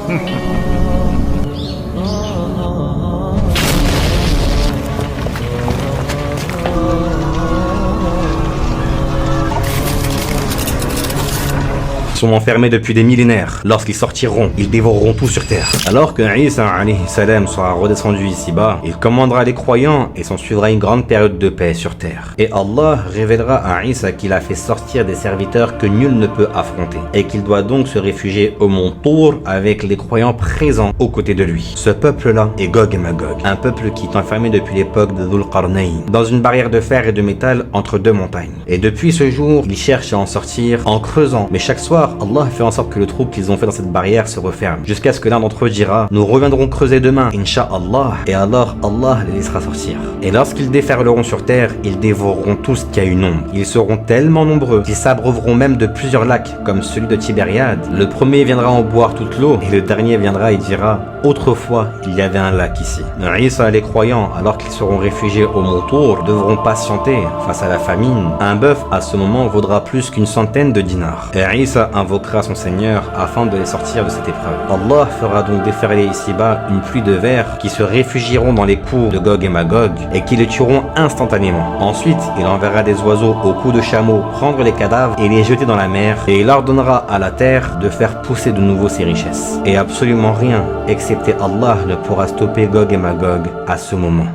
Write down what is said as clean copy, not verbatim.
Sont enfermés depuis des millénaires. Lorsqu'ils sortiront, ils dévoreront tout sur terre. Alors que Isa alayhi salam sera redescendu ici-bas, il commandera les croyants et s'en suivra une grande période de paix sur terre. Et Allah révélera à Isa qu'il a fait sortir des serviteurs que nul ne peut affronter et qu'il doit donc se réfugier au mont Tour avec les croyants présents aux côtés de lui. Ce peuple-là est Gog et Magog, un peuple qui est enfermé depuis l'époque de Dhul Qarnayn, dans une barrière de fer et de métal entre deux montagnes. Et depuis ce jour, ils cherchent à en sortir en creusant, mais chaque soir, Allah fait en sorte que le trou qu'ils ont fait dans cette barrière se referme, jusqu'à ce que l'un d'entre eux dira « Nous reviendrons creuser demain, Inch'Allah » et alors Allah les laissera sortir. Et lorsqu'ils déferleront sur terre, ils dévoreront tout ce qui a une ombre. Ils seront tellement nombreux qu'ils s'abreuveront même de plusieurs lacs, comme celui de Tibériade. Le premier viendra en boire toute l'eau, et le dernier viendra et dira « Autrefois, il y avait un lac ici ». Isa et les croyants, alors qu'ils seront réfugiés au mont Tour, devront patienter face à la famine. Un bœuf, à ce moment, vaudra plus qu'une centaine de dinars. Et Isa invoquera son Seigneur afin de les sortir de cette épreuve. Allah fera donc déferler ici-bas une pluie de vers qui se réfugieront dans les cours de Gog et Magog et qui les tueront instantanément. Ensuite, il enverra des oiseaux au cou de chameau prendre les cadavres et les jeter dans la mer, et il ordonnera à la terre de faire pousser de nouveau ses richesses. Et absolument rien, excepté Allah, ne pourra stopper Gog et Magog à ce moment.